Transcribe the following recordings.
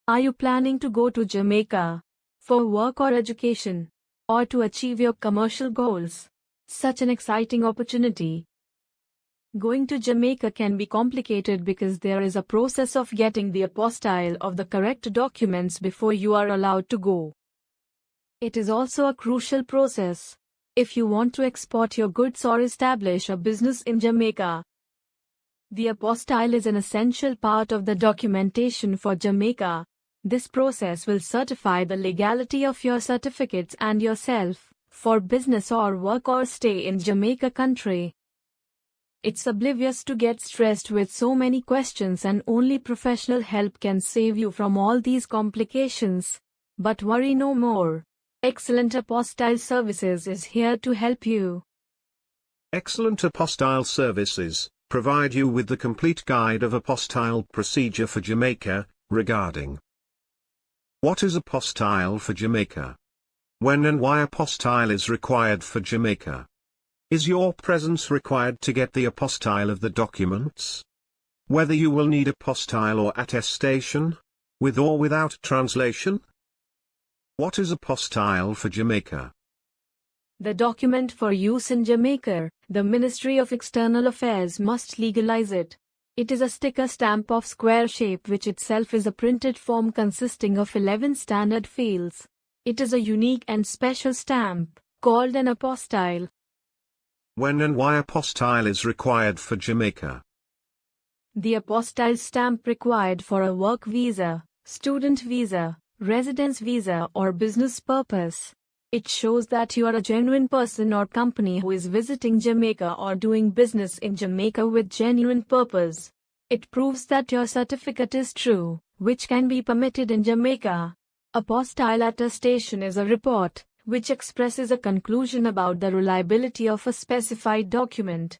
Are you planning to go to Jamaica for work or education, or to achieve your commercial goals? Such an exciting opportunity. Going to Jamaica can be complicated because there is a process of getting the apostille of the correct documents before you are allowed to go. It is also a crucial process if you want to export your goods or establish a business in Jamaica. The apostille is an essential part of the documentation for Jamaica. This process will certify the legality of your certificates and yourself for business or work or stay in Jamaica country. It's oblivious to get stressed with so many questions, and only professional help can save you from all these complications. But worry no more. Excellent Apostille Services is here to help you. Excellent Apostille Services provide you with the complete guide of apostille procedure for Jamaica, regarding what is apostille for Jamaica? When and why apostille is required for Jamaica? Is your presence required to get the apostille of the documents? Whether you will need apostille or attestation, with or without translation? What is apostille for Jamaica? The document for use in Jamaica. The Ministry of External Affairs must legalize it. It is a sticker stamp of square shape which itself is a printed form consisting of 11 standard fields. It is a unique and special stamp, called an apostille. When and why apostille is required for Jamaica? The apostille stamp required for a work visa, student visa, residence visa or business purpose. It shows that you are a genuine person or company who is visiting Jamaica or doing business in Jamaica with genuine purpose. It proves that your certificate is true, which can be permitted in Jamaica. Apostille attestation is a report which expresses a conclusion about the reliability of a specified document.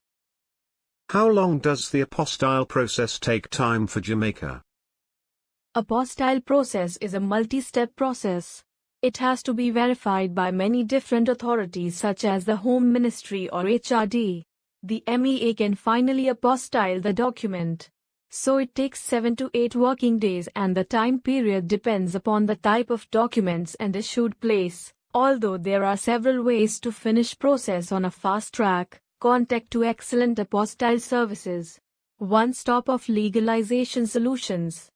How long does the apostille process take time for Jamaica? Apostille process is a multi-step process. It has to be verified by many different authorities such as the Home Ministry or HRD. The MEA can finally apostille the document. So it takes 7 to 8 working days, and the time period depends upon the type of documents and issued place. Although there are several ways to finish process on a fast track, contact to Excellent Apostille Services. One stop of legalization solutions.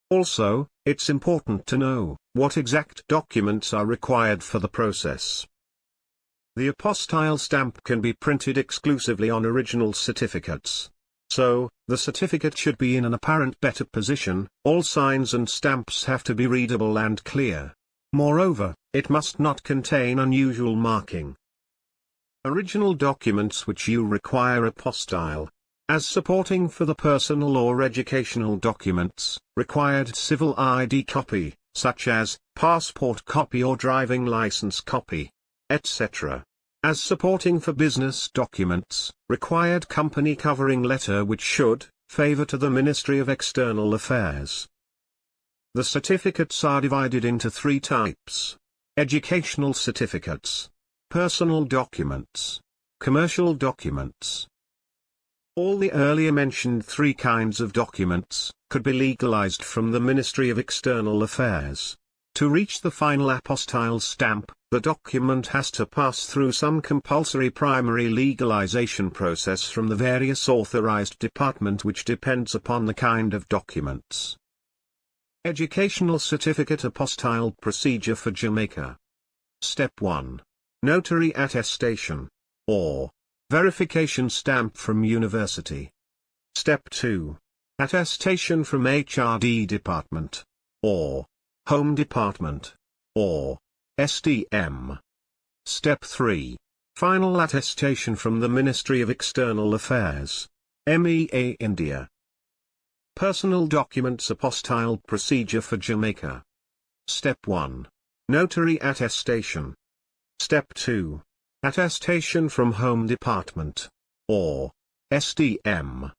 Also, it's important to know what exact documents are required for the process. The apostille stamp can be printed exclusively on original certificates. So, the certificate should be in an apparent better position. All signs and stamps have to be readable and clear. Moreover, it must not contain unusual marking. Original documents which you require apostille as supporting for the personal or educational documents, required civil ID copy, such as passport copy or driving license copy, etc. As supporting for business documents, required company covering letter which should favor to the Ministry of External Affairs. The certificates are divided into 3 types: educational certificates, personal documents, commercial documents. All the earlier mentioned 3 kinds of documents could be legalized from the Ministry of External Affairs. To reach the final apostille stamp, the document has to pass through some compulsory primary legalization process from the various authorized department, which depends upon the kind of documents. Educational Certificate Apostille Procedure for Jamaica. Step 1. Notary attestation, or verification stamp from university. Step 2. Attestation from HRD department, or Home Department, or SDM. Step 3. Final attestation from the Ministry of External Affairs, MEA India. Personal documents apostille procedure for Jamaica. Step 1. Notary attestation. Step 2. Attestation from Home Department, or SDM.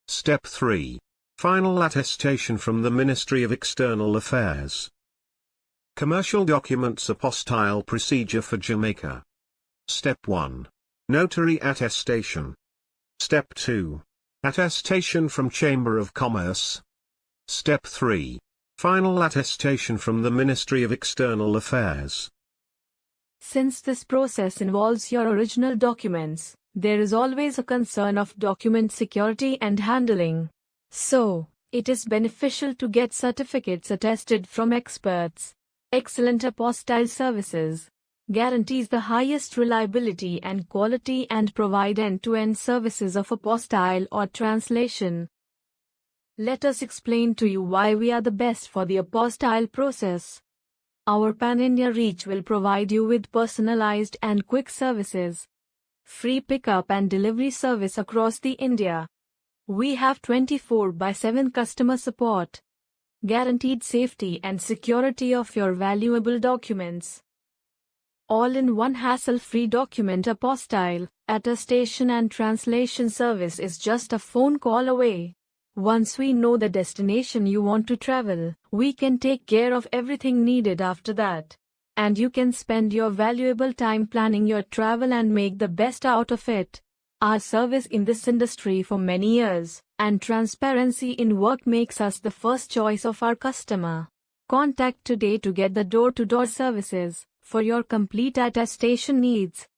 Step 3. Final attestation from the Ministry of External Affairs. Commercial documents apostille procedure for Jamaica. Step 1. Notary attestation. Step 2. Attestation from Chamber of Commerce. Step 3. Final attestation from the Ministry of External Affairs. Since this process involves your original documents, there is always a concern of document security and handling. So, it is beneficial to get certificates attested from experts. Excellent Apostille Services guarantees the highest reliability and quality and provide end-to-end services of apostille or translation. Let us explain to you why we are the best for the apostille process. Our pan-India reach will provide you with personalized and quick services. Free pickup and delivery service across the India. We have 24/7 customer support. Guaranteed safety and security of your valuable documents. All-in-one hassle-free document apostille, attestation and translation service is just a phone call away. Once we know the destination you want to travel, we can take care of everything needed after that. And you can spend your valuable time planning your travel and make the best out of it. Our service in this industry for many years, and transparency in work makes us the first choice of our customer. Contact today to get the door-to-door services for your complete attestation needs.